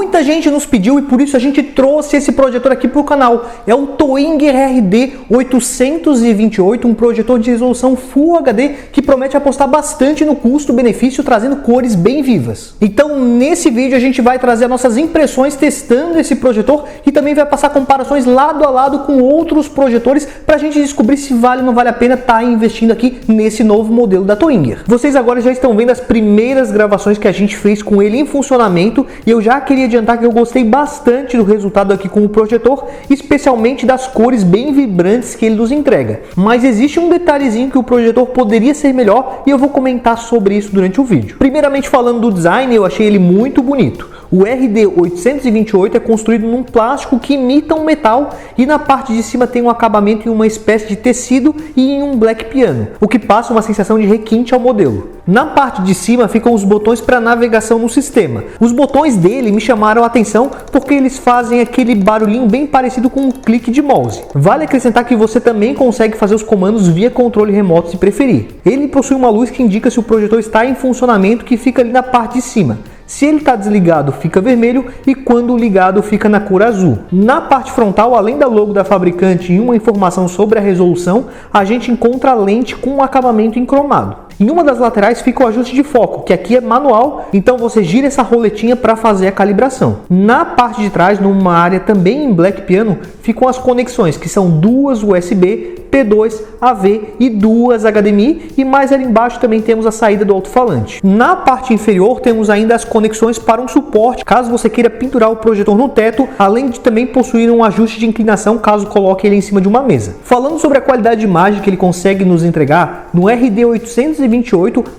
Muita gente nos pediu e por isso a gente trouxe esse projetor aqui para o canal. É o Toinger RD828, um projetor de resolução Full HD que promete apostar bastante no custo-benefício, trazendo cores bem vivas. Então nesse vídeo a gente vai trazer as nossas impressões testando esse projetor e também vai passar comparações lado a lado com outros projetores para a gente descobrir se vale ou não vale a pena estar investindo aqui nesse novo modelo da Toinger. Vocês agora já estão vendo as primeiras gravações que a gente fez com ele em funcionamento e eu já queria adiantar que eu gostei bastante do resultado aqui com o projetor, especialmente das cores bem vibrantes que ele nos entrega. Mas existe um detalhezinho que o projetor poderia ser melhor e eu vou comentar sobre isso durante o vídeo. Primeiramente falando do design, eu achei ele muito bonito. O RD828 é construído num plástico que imita um metal e na parte de cima tem um acabamento em uma espécie de tecido e em um black piano, o que passa uma sensação de requinte ao modelo. Na parte de cima ficam os botões para navegação no sistema. Os botões dele me chamaram a atenção porque eles fazem aquele barulhinho bem parecido com um clique de mouse. Vale acrescentar que você também consegue fazer os comandos via controle remoto se preferir. Ele possui uma luz que indica se o projetor está em funcionamento, que fica ali na parte de cima. Se ele está desligado, fica vermelho e quando ligado, fica na cor azul. Na parte frontal, além da logo da fabricante e uma informação sobre a resolução, a gente encontra a lente com um acabamento em cromado. Em uma das laterais fica o ajuste de foco, que aqui é manual, então você gira essa roletinha para fazer a calibração. Na parte de trás, numa área também em black piano, ficam as conexões, que são duas USB, P2, AV e duas HDMI, e mais ali embaixo também temos a saída do alto-falante. Na parte inferior temos ainda as conexões para um suporte, caso você queira pendurar o projetor no teto, além de também possuir um ajuste de inclinação, caso coloque ele em cima de uma mesa. Falando sobre a qualidade de imagem que ele consegue nos entregar, no RD828,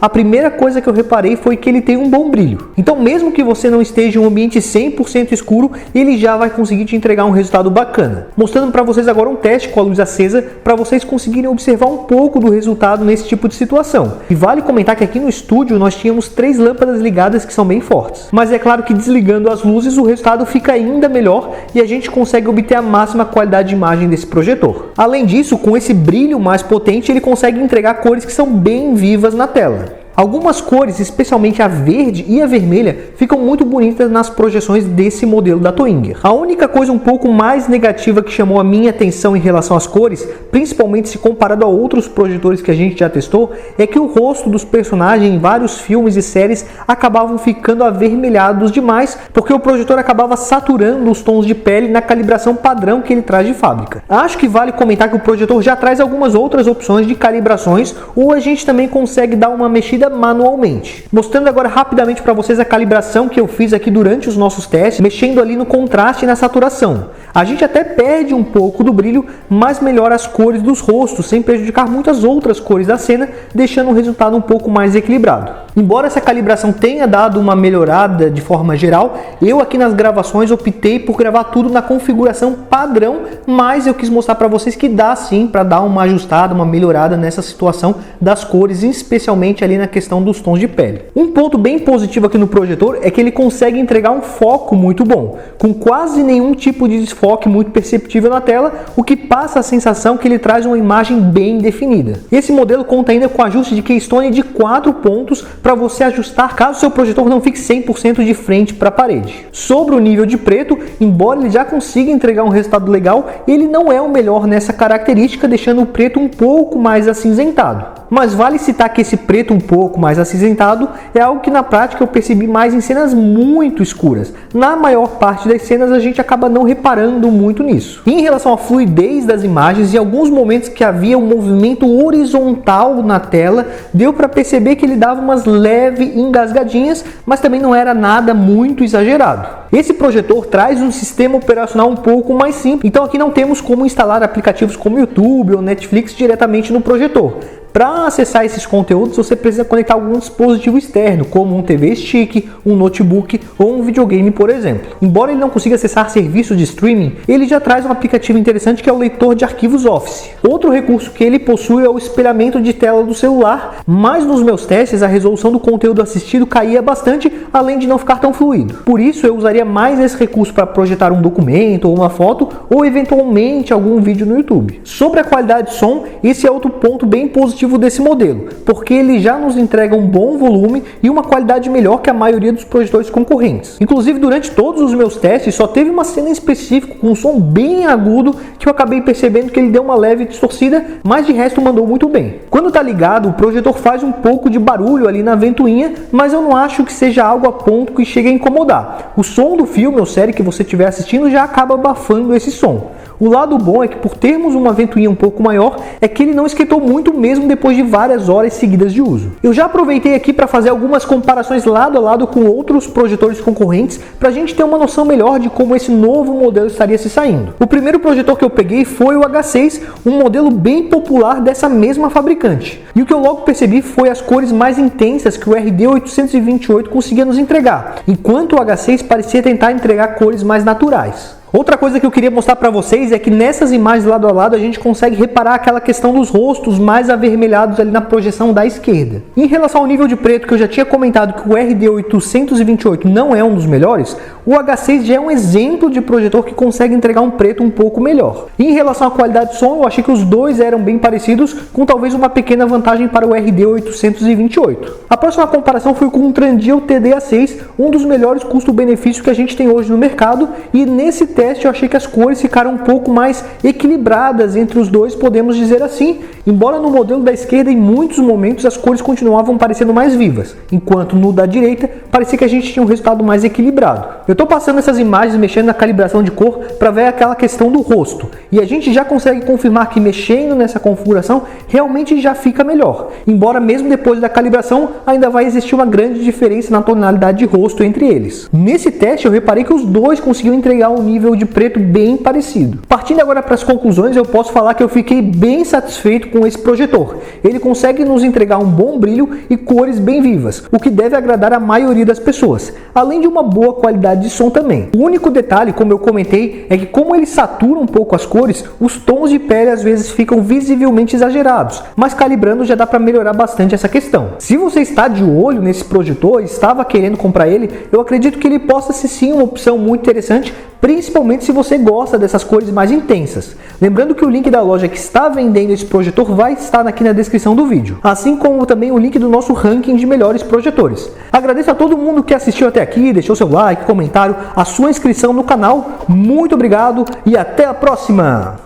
a primeira coisa que eu reparei foi que ele tem um bom brilho. Então mesmo que você não esteja em um ambiente 100% escuro, ele já vai conseguir te entregar um resultado bacana. Mostrando para vocês agora um teste com a luz acesa, para vocês conseguirem observar um pouco do resultado nesse tipo de situação. E vale comentar que aqui no estúdio nós tínhamos 3 lâmpadas ligadas que são bem fortes. Mas é claro que desligando as luzes o resultado fica ainda melhor e a gente consegue obter a máxima qualidade de imagem desse projetor. Além disso, com esse brilho mais potente, ele consegue entregar cores que são bem vivas na tela. Algumas cores, especialmente a verde e a vermelha, ficam muito bonitas nas projeções desse modelo da Toinger. A única coisa um pouco mais negativa que chamou a minha atenção em relação às cores, principalmente se comparado a outros projetores que a gente já testou, é que o rosto dos personagens em vários filmes e séries acabavam ficando avermelhados demais, porque o projetor acabava saturando os tons de pele na calibração padrão que ele traz de fábrica. Acho que vale comentar que o projetor já traz algumas outras opções de calibrações, ou a gente também consegue dar uma mexida manualmente. Mostrando agora rapidamente para vocês a calibração que eu fiz aqui durante os nossos testes, mexendo ali no contraste e na saturação. A gente até perde um pouco do brilho, mas melhora as cores dos rostos, sem prejudicar muitas outras cores da cena, deixando o resultado um pouco mais equilibrado. Embora essa calibração tenha dado uma melhorada de forma geral, eu aqui nas gravações optei por gravar tudo na configuração padrão, mas eu quis mostrar para vocês que dá sim para dar uma ajustada, uma melhorada nessa situação das cores, especialmente ali na questão dos tons de pele. Um ponto bem positivo aqui no projetor é que ele consegue entregar um foco muito bom, com quase nenhum tipo de desfoque muito perceptível na tela, o que passa a sensação que ele traz uma imagem bem definida. Esse modelo conta ainda com ajuste de keystone de 4 pontos para você ajustar caso seu projetor não fique 100% de frente para a parede. Sobre o nível de preto, embora ele já consiga entregar um resultado legal, ele não é o melhor nessa característica, deixando o preto um pouco mais acinzentado. Mas vale citar que esse preto um pouco mais acinzentado é algo que na prática eu percebi mais em cenas muito escuras. Na maior parte das cenas a gente acaba não reparando muito nisso. E em relação à fluidez das imagens, em alguns momentos que havia um movimento horizontal na tela, deu para perceber que ele dava umas leves engasgadinhas, mas também não era nada muito exagerado. Esse projetor traz um sistema operacional um pouco mais simples, então aqui não temos como instalar aplicativos como YouTube ou Netflix diretamente no projetor. Para acessar esses conteúdos, você precisa conectar algum dispositivo externo, como um TV Stick, um notebook ou um videogame, por exemplo. Embora ele não consiga acessar serviços de streaming, ele já traz um aplicativo interessante que é o leitor de arquivos Office. Outro recurso que ele possui é o espelhamento de tela do celular, mas nos meus testes a resolução do conteúdo assistido caía bastante, além de não ficar tão fluido. Por isso eu usaria usaria mais esse recurso para projetar um documento ou uma foto, ou eventualmente algum vídeo no YouTube. Sobre a qualidade de som, esse é outro ponto bem positivo desse modelo, porque ele já nos entrega um bom volume e uma qualidade melhor que a maioria dos projetores concorrentes. Inclusive, durante todos os meus testes, só teve uma cena específica com um som bem agudo que eu acabei percebendo que ele deu uma leve distorcida, mas de resto mandou muito bem. Quando tá ligado, o projetor faz um pouco de barulho ali na ventoinha, mas eu não acho que seja algo a ponto que chegue a incomodar. O som do filme ou série que você estiver assistindo já acaba abafando esse som. O lado bom é que, por termos uma ventoinha um pouco maior, é que ele não esquentou muito mesmo depois de várias horas seguidas de uso. Eu já aproveitei aqui para fazer algumas comparações lado a lado com outros projetores concorrentes, para a gente ter uma noção melhor de como esse novo modelo estaria se saindo. O primeiro projetor que eu peguei foi o H6, um modelo bem popular dessa mesma fabricante. E o que eu logo percebi foi as cores mais intensas que o RD828 conseguia nos entregar, enquanto o H6 parecia tentar entregar cores mais naturais. Outra coisa que eu queria mostrar para vocês é que nessas imagens lado a lado a gente consegue reparar aquela questão dos rostos mais avermelhados ali na projeção da esquerda. Em relação ao nível de preto, que eu já tinha comentado que o RD828 não é um dos melhores, o H6 já é um exemplo de projetor que consegue entregar um preto um pouco melhor. E em relação à qualidade de som, eu achei que os dois eram bem parecidos, com talvez uma pequena vantagem para o RD828. A próxima comparação foi com o Trandio TD-A6, um dos melhores custo-benefício que a gente tem hoje no mercado, e nesse teste eu achei que as cores ficaram um pouco mais equilibradas entre os dois, podemos dizer assim, embora no modelo da esquerda em muitos momentos as cores continuavam parecendo mais vivas, enquanto no da direita parecia que a gente tinha um resultado mais equilibrado. Eu estou passando essas imagens mexendo na calibração de cor para ver aquela questão do rosto, e a gente já consegue confirmar que mexendo nessa configuração realmente já fica melhor, embora mesmo depois da calibração ainda vai existir uma grande diferença na tonalidade de rosto entre eles. Nesse teste eu reparei que os dois conseguiram entregar um nível de preto bem parecido. Partindo agora para as conclusões, eu posso falar que eu fiquei bem satisfeito com esse projetor. Ele consegue nos entregar um bom brilho e cores bem vivas, o que deve agradar a maioria das pessoas, além de uma boa qualidade de som também. O único detalhe, como eu comentei, é que como ele satura um pouco as cores, os tons de pele às vezes ficam visivelmente exagerados, mas calibrando já dá para melhorar bastante essa questão. Se você está de olho nesse projetor e estava querendo comprar ele, eu acredito que ele possa ser sim uma opção muito interessante, principalmente se você gosta dessas cores mais intensas. Lembrando que o link da loja que está vendendo esse projetor vai estar aqui na descrição do vídeo, assim como também o link do nosso ranking de melhores projetores. Agradeço a todo mundo que assistiu até aqui, deixou seu like, comentário, a sua inscrição no canal. Muito obrigado e até a próxima!